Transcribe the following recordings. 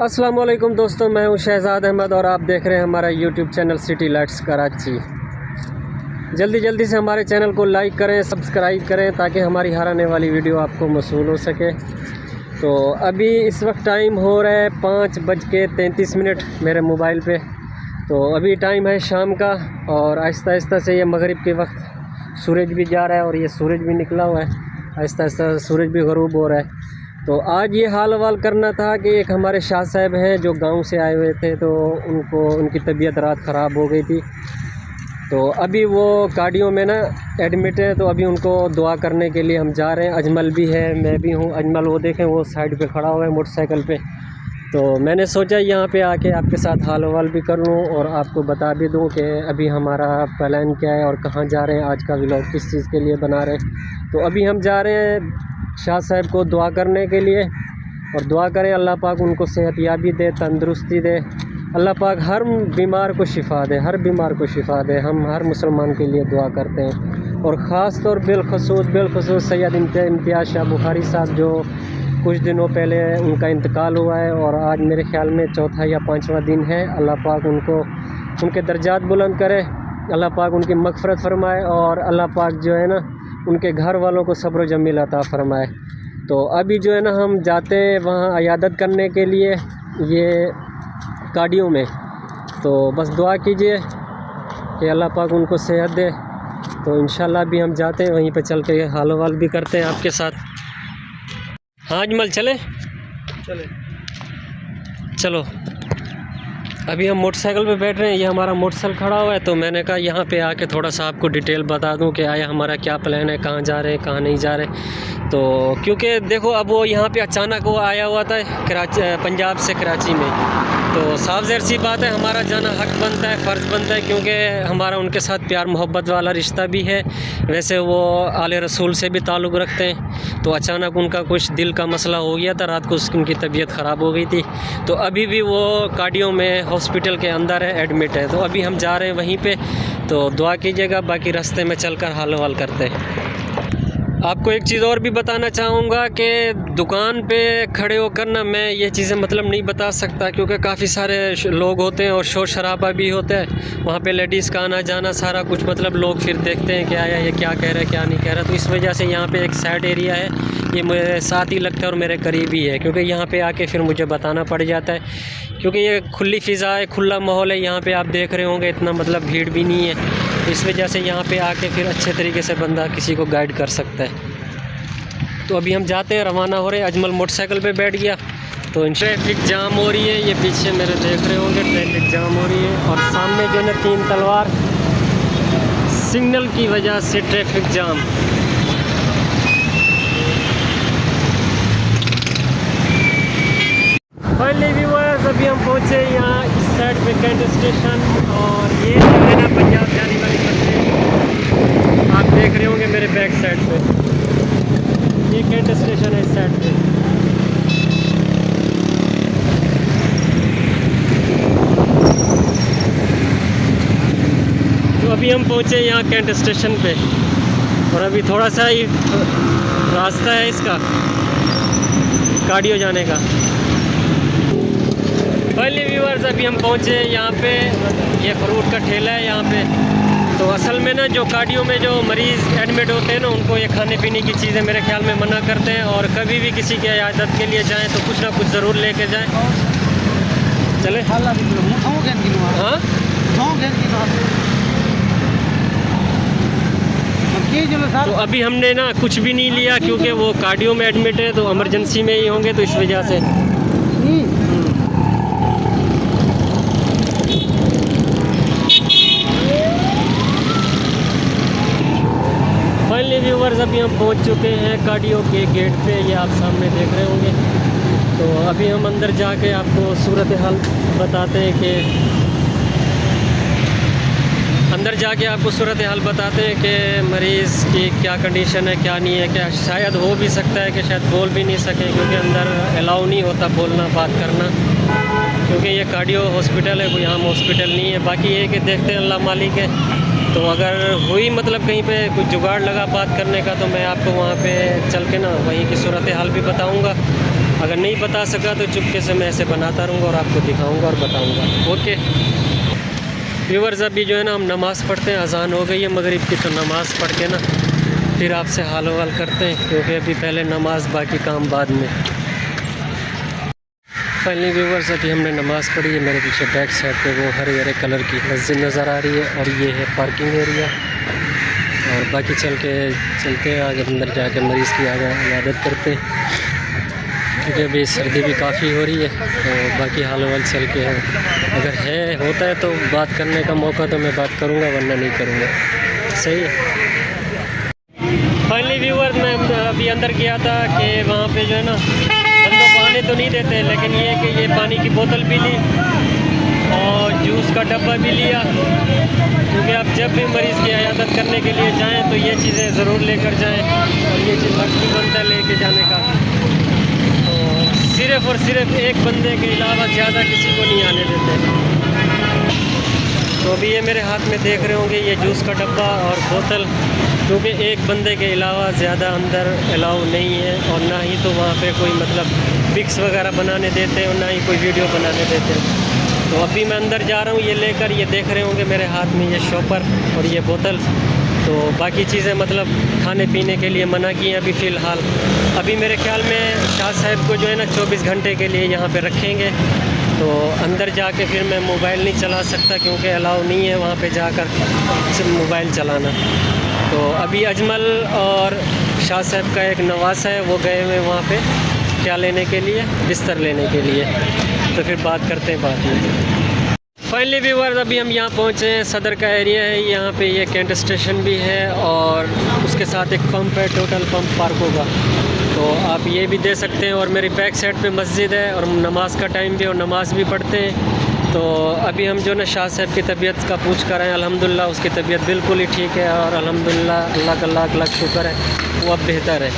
अस्सलाम वालेकुम दोस्तों, मैं हूं शहजाद अहमद और आप देख रहे हैं हमारा YouTube channel city lights Karachi. जल्दी से हमारे चैनल को लाइक करें, सब्सक्राइब करें ताकि हमारी हर आने वाली वीडियो आपको मौसूल हो सके। तो अभी इस वक्त टाइम हो रहा है 5:33 मेरे मोबाइल पे। तो अभी टाइम है शाम का और आहिस्ता से ये मगरिब के वक्त सूरज भी जा रहा है और ये सूरज भी निकला हुआ है। आहिस्ता सूरज भी ग़रूब हो रहा है। तो आज ये हाल हवाल करना था कि एक हमारे शाह साहब हैं जो गांव से आए हुए थे, तो उनकी तबीयत रात ख़राब हो गई थी। तो अभी वो कार्डियो में ना एडमिट है, तो अभी उनको दुआ करने के लिए हम जा रहे हैं। अजमल भी है, मैं भी हूँ। अजमल वो देखें वो साइड पे खड़ा हुआ है मोटरसाइकिल पे। तो मैंने सोचा यहाँ पे आके आपके साथ हाल हवाल भी कर लूँ और आपको बता भी दूँ कि अभी हमारा प्लान क्या है और कहाँ जा रहे हैं, आज का व्लॉग किस चीज़ के लिए बना रहे हैं। तो अभी हम जा रहे हैं शाह साहब को दुआ करने के लिए, और दुआ करें अल्लाह पाक उनको सेहतयाबी दे, तंदुरुस्ती दे। अल्लाह पाक हर बीमार को शिफ़ा दे, हर बीमार को शिफ़ा दे। हम हर मुसलमान के लिए दुआ करते हैं। और ख़ास तौर बिलखसूस सैयद इम्तियाज़ शाह बुखारी साहब जो कुछ दिनों पहले उनका इंतकाल हुआ है और आज मेरे ख़्याल में चौथा या 5वां दिन है। अल्लाह पाक उनके दर्जात बुलंद करे, अल्लाह पाक उनकी मग़फ़िरत फ़रमाए और अल्लाह पाक जो है ना उनके घर वालों को सब्र जमील अता फ़रमाए। तो अभी जो है ना हम जाते हैं वहाँ अयादत करने के लिए, ये कार्डियो में। तो बस दुआ कीजिए कि अल्लाह पाक उनको सेहत दे। तो इंशाल्लाह भी हम जाते हैं, वहीं पे चल के हाल हवाल भी करते हैं आपके साथ। हाँ अजमल चलो। अभी हम मोटरसाइकिल पे बैठ रहे हैं, ये हमारा मोटरसाइकिल खड़ा हुआ है। तो मैंने कहा यहाँ पे आके थोड़ा सा आपको डिटेल बता दूँ कि आया हमारा क्या प्लान है, कहाँ जा रहे हैं कहाँ नहीं जा रहे। तो क्योंकि देखो अब वो यहाँ पे अचानक वो आया हुआ था पंजाब से कराची में, तो साफ ज़ाहिर सी बात है हमारा जाना हक बनता है, फ़र्ज़ बनता है, क्योंकि हमारा उनके साथ प्यार मोहब्बत वाला रिश्ता भी है। वैसे वो आले रसूल से भी ताल्लुक़ रखते हैं। तो अचानक उनका कुछ दिल का मसला हो गया था, रात को उनकी तबीयत ख़राब हो गई थी। तो अभी भी वो कार्डियो में हॉस्पिटल के अंदर है, एडमिट है। तो अभी हम जा रहे हैं वहीं पे। तो दुआ कीजिएगा, बाकी रास्ते में चलकर हाल हवाल करते हैं। आपको एक चीज़ और भी बताना चाहूँगा कि दुकान पे खड़े होकर ना मैं ये चीज़ें मतलब नहीं बता सकता, क्योंकि काफ़ी सारे लोग होते हैं और शोर शराबा भी होता है वहाँ पे, लेडीज़ का आना जाना सारा कुछ, मतलब लोग फिर देखते हैं कि आया ये क्या कह रहा है क्या नहीं कह रहा। तो इस वजह से यहाँ पे एक साइड एरिया है, ये मेरे साथ ही लगता है और मेरे करीब ही है, क्योंकि यहाँ पे आके फिर मुझे बताना पड़ जाता है, क्योंकि ये खुली फ़िज़ा है, खुला माहौल है। यहाँ पे आप देख रहे होंगे इतना मतलब भीड़ भी नहीं है। इस वजह से यहाँ पे आके फिर अच्छे तरीके से बंदा किसी को गाइड कर सकता है। तो अभी हम जाते हैं, रवाना हो रहे हैं। अजमल मोटरसाइकिल पे बैठ गया। तो ट्रैफिक जाम हो रही है, ये पीछे मेरे देख रहे होंगे ट्रैफिक जाम हो रही है, और सामने जो है 3 तलवार सिग्नल की वजह से ट्रैफिक जाम। फाइनली व्यूअर्स अभी हम पहुँचे यहाँ इस साइड पे कैंट स्टेशन, और ये है ना पंजाब जाने वाली बसें आप देख रहे होंगे मेरे बैक साइड पे, ये कैंट स्टेशन है इस साइड पे। तो अभी हम पहुँचे यहाँ कैंट स्टेशन पे, और अभी थोड़ा सा ही रास्ता है इसका कार्डियो जाने का। फाइनली व्यूअर्स अभी हम पहुँचे यहाँ पे, ये फ्रूट का ठेला है यहाँ पे। तो असल में ना जो कार्डियो में जो मरीज़ एडमिट होते हैं ना, उनको ये खाने पीने की चीज़ें मेरे ख्याल में मना करते हैं, और कभी भी किसी की इयादत के लिए जाएं तो कुछ ना कुछ ज़रूर लेके जाएं। चले हाँ। तो अभी हमने ना कुछ भी नहीं लिया, क्योंकि वो कार्डियो में एडमिट है, तो इमरजेंसी में ही होंगे, तो इस वजह से। फाइनली व्यूवर्स अभी हम पहुंच चुके हैं कार्डियो के गेट पे, ये आप सामने देख रहे होंगे। तो अभी हम अंदर जाके आपको सूरत हाल बताते हैं कि अंदर जाके आपको सूरत हाल बताते हैं कि मरीज़ की क्या कंडीशन है, क्या नहीं है। क्या शायद हो भी सकता है कि शायद बोल भी नहीं सके, क्योंकि अंदर अलाउ नहीं होता बोलना, बात करना, क्योंकि ये कार्डियो हॉस्पिटल है, कोई आम हॉस्पिटल नहीं है। बाकी ये कि देखते हैं, अल्लाह मालिक है। तो अगर हुई मतलब कहीं पे कुछ जुगाड़ लगा बात करने का, तो मैं आपको वहाँ पे चल के ना वहीं की सूरत हाल भी बताऊँगा। अगर नहीं बता सका तो चुपके से मैं ऐसे बनाता रहूँगा और आपको दिखाऊँगा और बताऊँगा। ओके व्यूवर्स, अभी जो है ना हम नमाज़ पढ़ते हैं, अज़ान हो गई है मगरिब की, तो नमाज़ पढ़ के ना फिर आपसे हाल वाल करते हैं, क्योंकि अभी पहले नमाज़, बाकी काम बाद में। फाइनली व्यूवर्स, अभी हमने नमाज़ पढ़ी है। मेरे पीछे बैक साइड पे वो हरे हरे कलर की मस्जिद नज़र आ रही है, और ये है पार्किंग एरिया। और बाकी चलते हैं आगे, अंदर जाके मरीज़ की आगे इबादत करते हैं, क्योंकि अभी सर्दी भी काफ़ी हो रही है। तो बाकी हाल वाल चल के अगर होता है तो बात करने का मौका तो मैं बात करूँगा, वरना नहीं करूँगा। सही है। फाइनली व्यूअर, मैं अभी अंदर गया था कि वहाँ पे जो है ना बंदों को आने तो नहीं देते, लेकिन ये कि ये पानी की बोतल भी ली और जूस का डब्बा भी लिया, क्योंकि आप जब भी मरीज़ की इयादत करने के लिए जाएं तो ये चीज़ें ज़रूर लेकर जाएं, और ये चीज़ हक भी बनता है लेके जाने का। तो सिर्फ़ और सिर्फ एक बंदे के अलावा ज़्यादा किसी को नहीं आने देते। तो अभी ये मेरे हाथ में देख रहे होंगे, ये जूस का डब्बा और बोतल, क्योंकि एक बंदे के अलावा ज़्यादा अंदर अलाउ नहीं है, और ना ही तो वहाँ पे कोई मतलब पिक्स वगैरह बनाने देते हैं, और ना ही कोई वीडियो बनाने देते हैं। तो अभी मैं अंदर जा रहा हूँ ये लेकर, ये देख रहे होंगे मेरे हाथ में ये शॉपर और ये बोतल। तो बाकी चीज़ें मतलब खाने पीने के लिए मना की हैं अभी फ़िलहाल। अभी मेरे ख्याल में शाह साहब को जो है ना 24 घंटे के लिए यहाँ पे रखेंगे। तो अंदर जाके फिर मैं मोबाइल नहीं चला सकता, क्योंकि अलाउ नहीं है वहाँ पे जाकर मोबाइल चलाना। तो अभी अजमल और शाह साहब का एक नवासा है, वो गए हुए वहाँ पे क्या लेने के लिए, बिस्तर लेने के लिए। तो फिर बात करते हैं बाद में। फाइनली व्यूअर्स, अभी हम यहाँ पहुँचे हैं, सदर का एरिया है। यहाँ पे ये कैंट स्टेशन भी है, और उसके साथ एक पंप है, टोटल पंप पार्क होगा, तो आप ये भी दे सकते हैं। और मेरी बैक साइड पे मस्जिद है, और नमाज का टाइम भी, और नमाज भी पढ़ते हैं। तो अभी हम जो ना शाह साहब की तबीयत का पूछ कर आए, अल्हम्दुलिल्लाह उसकी तबीयत बिल्कुल ही ठीक है, और अल्हम्दुलिल्लाह अल्लाह का लाख लाख शुक्र है, वो अब बेहतर है।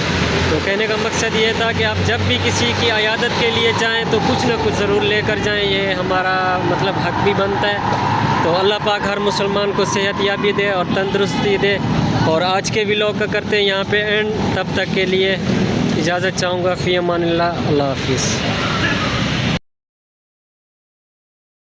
तो कहने का मकसद ये था कि आप जब भी किसी की इयादत के लिए जाएं तो कुछ ना कुछ ज़रूर लेकर जाएं, ये हमारा मतलब हक भी बनता है। तो अल्लाह पाक हर मुसलमान को सेहत याबी दे और तंदुरुस्ती दे। और आज के व्लॉग का करते हैं यहाँ पे एंड, तब तक के लिए इजाज़त चाहूँगा। फ़ी अमानिल्लाह, अल्लाह हाफ़िज़।